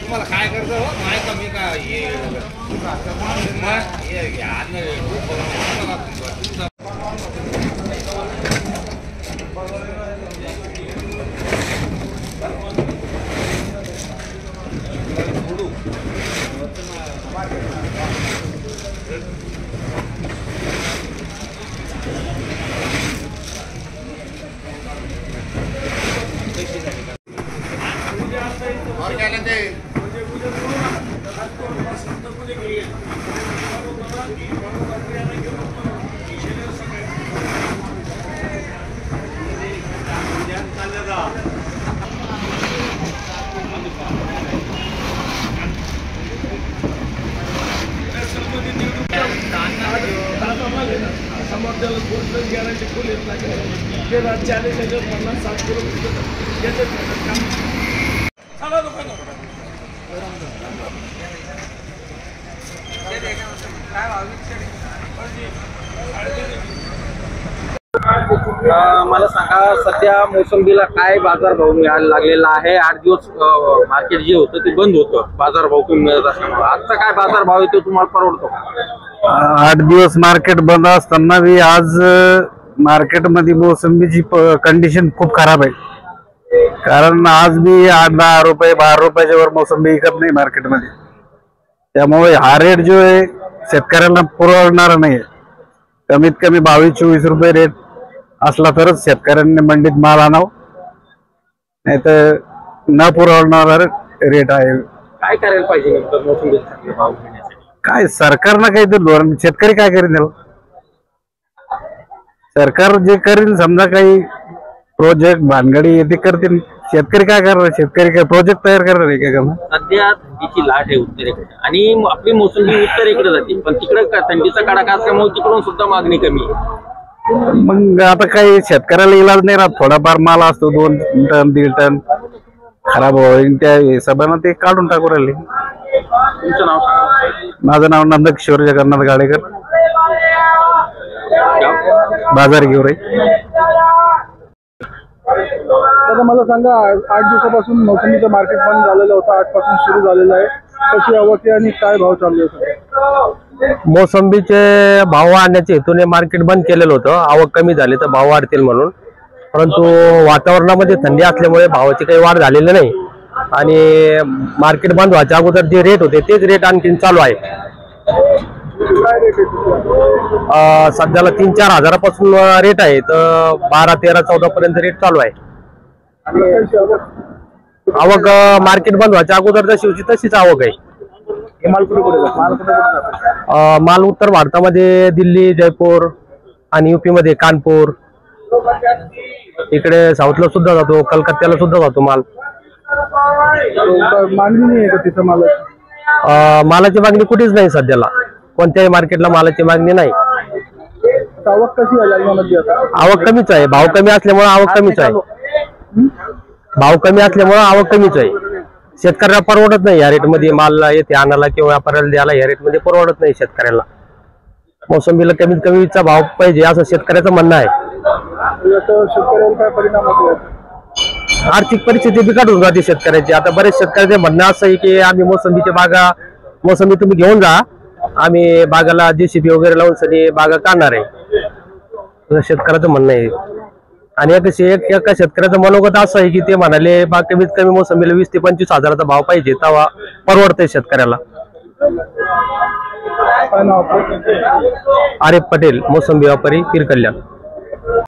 तुम्हाला काय करतो माय कमी का और क्या लेते गॅरंटी फुल येत नाही राज्य आले त्याच्यावर 50-60 किलोमीटर मला सांगा, सध्या मोसंबीला काय बाजारभाव मिळायला लागलेला आहे? 8 दिवस मार्केट जे होतं ते बंद होतं, बाजारभाव कमी मिळत असल्यामुळे. आजचा काय बाजारभाव आहे तो तुम्हाला परवडतो? 8 दिवस मार्केट बंद असताना बी आज मार्केटमध्ये मोसंबीची कंडिशन खूप खराब आहे. कारण आज बी 8-10 रुपये 12 रुपयाच्या वर मोसंबी विकत नाही मार्केटमध्ये. त्यामुळे हा रेट जो आहे शेतकऱ्यांना पुरवणार नाही. कमीत कमी 22-24 रुपये रेट असला तरच शेतकऱ्यांनी मंडीत माल आणावं, नाही तर न पुरवणारा रेट आहे. काय करायला पाहिजे नेमकं मोसंबीचा भाव घेण्यासाठी? काय सरकारनं काहीतरी धोरण, शेतकरी काय करेल त्याला? सरकार जे करेल, समजा काही प्रोजेक्ट भानगडी ते करतील, शेतकरी काय करणार? शेतकरी काय प्रोजेक्ट तयार करणार आहे काय? सध्या थंडीची लाट आहे उत्तरेकडे आणि आपली मोसंबी उत्तरेकडे जाते, पण तिकडे थंडीचा कडाका असल्यामुळे तिकडून सुद्धा मागणी कमी आहे. मग आता काही शेतकऱ्याला इलाज नाही राहत. थोडाफार माल असतो 2 टन 1.5 टन खराब होईल, त्या हिशोबानं ते काढून टाकू राहिले. तुमचं नाव सांगा. माझं नाव नंदकिशोर जगन्नाथ गाडेकर, बाजार घेऊ रे. आता मला सांगा, 8 दिवसापासून मोसंबीचं मार्केट बंद झालेलं होतं, 8 पासून सुरू झालेलं आहे. कशी आवक आहे आणि काय भाव चालू आहे? मोसंबीचे भाव वाढण्याच्या हेतूने मार्केट बंद केलेलं होतं. आवक कमी झाली तर भाव वाढतील म्हणून, परंतु वातावरणामध्ये थंडी असल्यामुळे भावाची काही वाढ झालेली नाही आणि मार्केट बंद व्हायच्या अगोदर जे रेट होते तेच रेट आणखीन चालू आहे. सध्याला 3-4 हजारापासून रेट आहे, तर 12-13-14 पर्यंत रेट चालू आहे. आवक मार्केट बंद व्हायच्या अगोदर जशी होती तशीच आवक आहे. माल उत्तर भारतामध्ये दिल्ली, जयपूर आणि युपी मध्ये कानपूर, इकडे साऊथला सुद्धा जातो, कलकत्त्याला सुद्धा जातो माल. मागणी नाही आहे का तिथं मालाची मागणी कुठेच नाही सध्याला. कोणत्याही मार्केटला मालाची मागणी नाही. आवक कशी आहे? आवक कमीच आहे. भाव कमी असल्यामुळे आवक कमीच आहे. भाव कमी असल्यामुळे आवक कमीच आहे. शेतकऱ्याला परवडत नाही या रेट मध्ये माल येथे आणायला किंवा व्यापाऱ्याला द्यायला. या रेट मध्ये परवडत नाही शेतकऱ्याला. मोसंबीला कमीत कमीचा भाव पाहिजे असं शेतकऱ्याचं म्हणणं आहे. शेतकऱ्याला काय परिणाम होतो? आर्थिक परिस्थिती बिघडून जाते शेतकऱ्याची. आता बरेच शेतकऱ्याचे म्हणणं असं आहे की आम्ही मोसंबी तुम्ही घेऊन जा, आम्ही बागाला JCB वगैरे लावून सगळी बागा काढणार आहे, शेतकऱ्याचं म्हणणं आहे. आणि एका शेतकऱ्याचं मनोगत असं आहे की ते म्हणाले बा कमीत कमी मोसंबीला 20 ते 25 हजाराचा भाव पाहिजे, तेव्हा परवडतंय शेतकऱ्याला. आरिफ पटेल, मोसंबी व्यापारी, पीर कल्याण.